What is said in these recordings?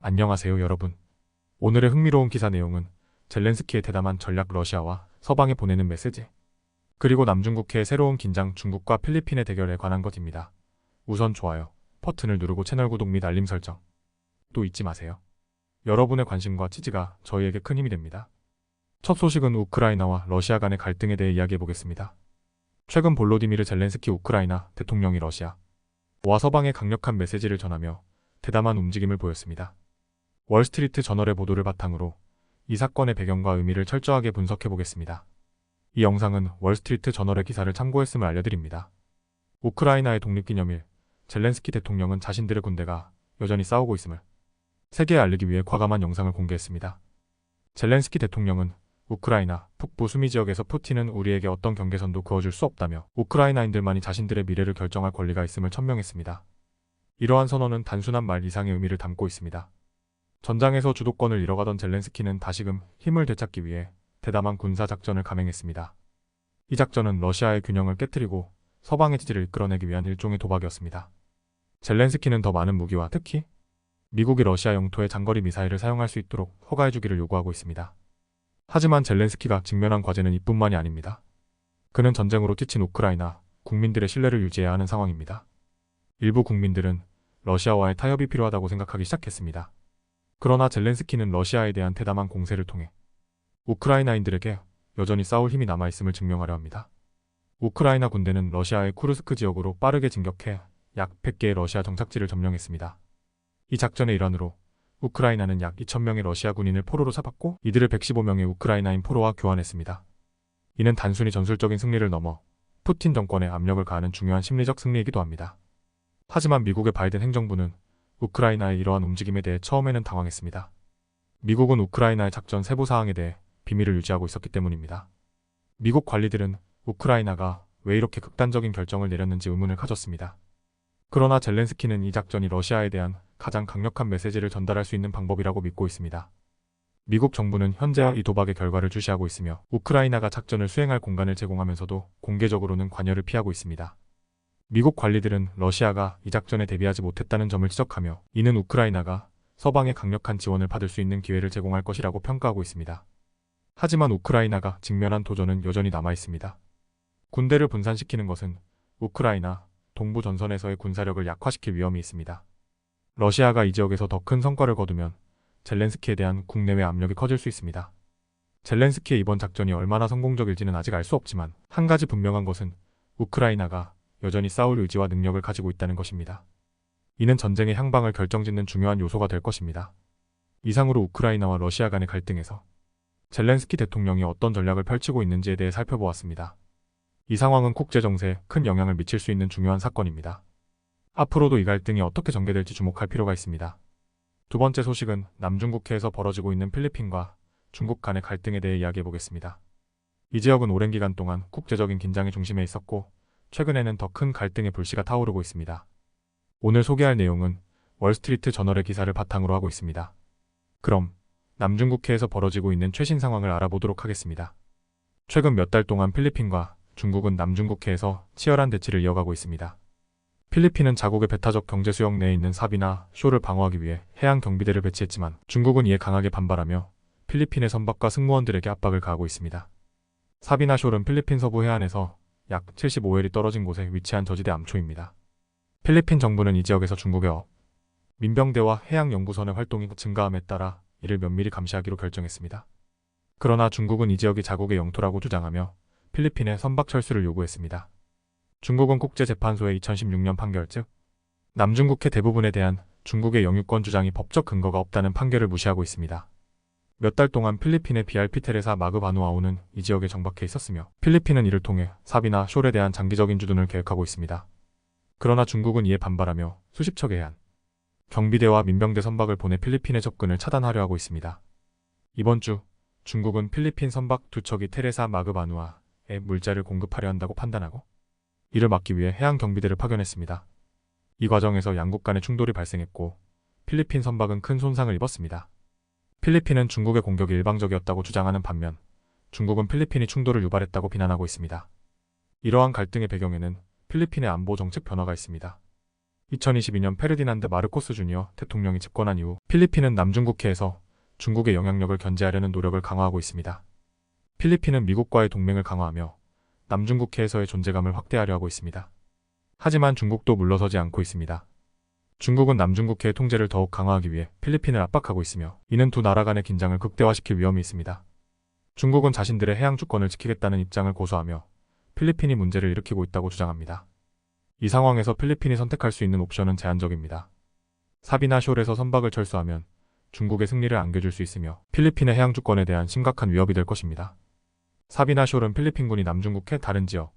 안녕하세요, 여러분. 오늘의 흥미로운 기사 내용은 젤렌스키의 대담한 전략 러시아와 서방에 보내는 메시지, 그리고 남중국해의 새로운 긴장 중국과 필리핀의 대결에 관한 것입니다. 우선 좋아요 버튼을 누르고 채널 구독 및 알림 설정 또 잊지 마세요. 여러분의 관심과 지지가 저희에게 큰 힘이 됩니다. 첫 소식은 우크라이나와 러시아 간의 갈등에 대해 이야기해 보겠습니다. 최근 볼로디미르 젤렌스키 우크라이나 대통령이 러시아와 서방에 강력한 메시지를 전하며 대담한 움직임을 보였습니다. 월스트리트 저널의 보도를 바탕으로 이 사건의 배경과 의미를 철저하게 분석해 보겠습니다. 이 영상은 월스트리트 저널의 기사를 참고했음을 알려드립니다. 우크라이나의 독립기념일, 젤렌스키 대통령은 자신들의 군대가 여전히 싸우고 있음을 세계에 알리기 위해 과감한 영상을 공개했습니다. 젤렌스키 대통령은 우크라이나 북부 수미 지역에서 푸틴은 우리에게 어떤 경계선도 그어줄 수 없다며 우크라이나인들만이 자신들의 미래를 결정할 권리가 있음을 천명했습니다. 이러한 선언은 단순한 말 이상의 의미를 담고 있습니다. 전장에서 주도권을 잃어가던 젤렌스키는 다시금 힘을 되찾기 위해 대담한 군사작전을 감행했습니다. 이 작전은 러시아의 균형을 깨뜨리고 서방의 지지를 이끌어내기 위한 일종의 도박이었습니다. 젤렌스키는 더 많은 무기와 특히 미국이 러시아 영토에 장거리 미사일을 사용할 수 있도록 허가해주기를 요구하고 있습니다. 하지만 젤렌스키가 직면한 과제는 이뿐만이 아닙니다. 그는 전쟁으로 지친 우크라이나 국민들의 신뢰를 유지해야 하는 상황입니다. 일부 국민들은 러시아와의 타협이 필요하다고 생각하기 시작했습니다. 그러나 젤렌스키는 러시아에 대한 대담한 공세를 통해 우크라이나인들에게 여전히 싸울 힘이 남아있음을 증명하려 합니다. 우크라이나 군대는 러시아의 쿠르스크 지역으로 빠르게 진격해 약 100개의 러시아 정착지를 점령했습니다. 이 작전의 일환으로 우크라이나는 약 2,000명의 러시아 군인을 포로로 잡았고 이들을 115명의 우크라이나인 포로와 교환했습니다. 이는 단순히 전술적인 승리를 넘어 푸틴 정권에 압력을 가하는 중요한 심리적 승리이기도 합니다. 하지만 미국의 바이든 행정부는 우크라이나의 이러한 움직임에 대해 처음에는 당황했습니다. 미국은 우크라이나의 작전 세부 사항에 대해 비밀을 유지하고 있었기 때문입니다. 미국 관리들은 우크라이나가 왜 이렇게 극단적인 결정을 내렸는지 의문을 가졌습니다. 그러나 젤렌스키는 이 작전이 러시아에 대한 가장 강력한 메시지를 전달할 수 있는 방법이라고 믿고 있습니다. 미국 정부는 현재 이 도박의 결과를 주시하고 있으며 우크라이나가 작전을 수행할 공간을 제공하면서도 공개적으로는 관여를 피하고 있습니다. 미국 관리들은 러시아가 이 작전에 대비하지 못했다는 점을 지적하며 이는 우크라이나가 서방의 강력한 지원을 받을 수 있는 기회를 제공할 것이라고 평가하고 있습니다. 하지만 우크라이나가 직면한 도전은 여전히 남아 있습니다. 군대를 분산시키는 것은 우크라이나 동부 전선에서의 군사력을 약화시킬 위험이 있습니다. 러시아가 이 지역에서 더 큰 성과를 거두면 젤렌스키에 대한 국내외 압력이 커질 수 있습니다. 젤렌스키의 이번 작전이 얼마나 성공적일지는 아직 알 수 없지만 한 가지 분명한 것은 우크라이나가 여전히 싸울 의지와 능력을 가지고 있다는 것입니다. 이는 전쟁의 향방을 결정짓는 중요한 요소가 될 것입니다. 이상으로 우크라이나와 러시아 간의 갈등에서 젤렌스키 대통령이 어떤 전략을 펼치고 있는지에 대해 살펴보았습니다. 이 상황은 국제 정세에 큰 영향을 미칠 수 있는 중요한 사건입니다. 앞으로도 이 갈등이 어떻게 전개될지 주목할 필요가 있습니다. 두 번째 소식은 남중국해에서 벌어지고 있는 필리핀과 중국 간의 갈등에 대해 이야기해 보겠습니다. 이 지역은 오랜 기간 동안 국제적인 긴장의 중심에 있었고 최근에는 더 큰 갈등의 불씨가 타오르고 있습니다. 오늘 소개할 내용은 월스트리트 저널의 기사를 바탕으로 하고 있습니다. 그럼 남중국해에서 벌어지고 있는 최신 상황을 알아보도록 하겠습니다. 최근 몇 달 동안 필리핀과 중국은 남중국해에서 치열한 대치를 이어가고 있습니다. 필리핀은 자국의 배타적 경제 수역 내에 있는 삽이나 쇼를 방어하기 위해 해양 경비대를 배치했지만 중국은 이에 강하게 반발하며 필리핀의 선박과 승무원들에게 압박을 가하고 있습니다. 삽이나 숄은 필리핀 서부 해안에서 약 75일이 떨어진 곳에 위치한 저지대 암초입니다. 필리핀 정부는 이 지역에서 중국의 민병대와 해양연구선의 활동이 증가함에 따라 이를 면밀히 감시하기로 결정했습니다. 그러나 중국은 이 지역이 자국의 영토라고 주장하며 필리핀에 선박 철수를 요구했습니다. 중국은 국제재판소의 2016년 판결 즉 남중국해 대부분에 대한 중국의 영유권 주장이 법적 근거가 없다는 판결을 무시하고 있습니다. 몇 달 동안 필리핀의 BRP 테레사 마그 바누아우는 이 지역에 정박해 있었으며 필리핀은 이를 통해 삽이나 숄에 대한 장기적인 주둔을 계획하고 있습니다. 그러나 중국은 이에 반발하며 수십 척의 해안 경비대와 민병대 선박을 보내 필리핀의 접근을 차단하려 하고 있습니다. 이번 주 중국은 필리핀 선박 2척이 테레사 마그 바누아에 물자를 공급하려 한다고 판단하고 이를 막기 위해 해양 경비대를 파견했습니다. 이 과정에서 양국 간의 충돌이 발생했고 필리핀 선박은 큰 손상을 입었습니다. 필리핀은 중국의 공격이 일방적이었다고 주장하는 반면 중국은 필리핀이 충돌을 유발했다고 비난하고 있습니다. 이러한 갈등의 배경에는 필리핀의 안보 정책 변화가 있습니다. 2022년 페르디난드 마르코스 주니어 대통령이 집권한 이후 필리핀은 남중국해에서 중국의 영향력을 견제하려는 노력을 강화하고 있습니다. 필리핀은 미국과의 동맹을 강화하며 남중국해에서의 존재감을 확대하려 하고 있습니다. 하지만 중국도 물러서지 않고 있습니다. 중국은 남중국해의 통제를 더욱 강화하기 위해 필리핀을 압박하고 있으며 이는 두 나라 간의 긴장을 극대화시킬 위험이 있습니다. 중국은 자신들의 해양 주권을 지키겠다는 입장을 고수하며 필리핀이 문제를 일으키고 있다고 주장합니다. 이 상황에서 필리핀이 선택할 수 있는 옵션은 제한적입니다. 사비나 숄에서 선박을 철수하면 중국의 승리를 안겨줄 수 있으며 필리핀의 해양 주권에 대한 심각한 위협이 될 것입니다. 사비나 숄은 필리핀군이 남중국해 다른 지역,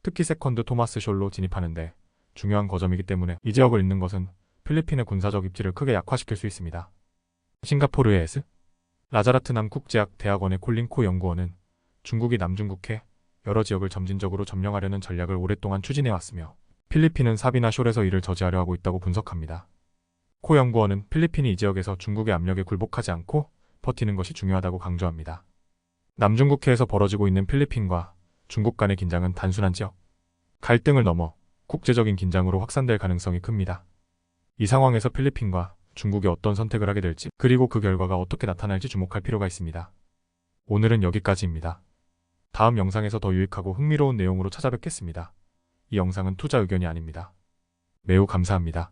특히 세컨드 토마스 숄로 진입하는데 중요한 거점이기 때문에 이 지역을 잃는 것은 필리핀의 군사적 입지를 크게 약화시킬 수 있습니다. 싱가포르의 에스 라자라트 남국제약 대학원의 콜린 코 연구원은 중국이 남중국해 여러 지역을 점진적으로 점령하려는 전략을 오랫동안 추진해왔으며 필리핀은 사비나 숄에서 이를 저지하려 하고 있다고 분석합니다. 코 연구원은 필리핀이 이 지역에서 중국의 압력에 굴복하지 않고 버티는 것이 중요하다고 강조합니다. 남중국해에서 벌어지고 있는 필리핀과 중국 간의 긴장은 단순한 지역 갈등을 넘어 국제적인 긴장으로 확산될 가능성이 큽니다. 이 상황에서 필리핀과 중국이 어떤 선택을 하게 될지 그리고 그 결과가 어떻게 나타날지 주목할 필요가 있습니다. 오늘은 여기까지입니다. 다음 영상에서 더 유익하고 흥미로운 내용으로 찾아뵙겠습니다. 이 영상은 투자 의견이 아닙니다. 매우 감사합니다.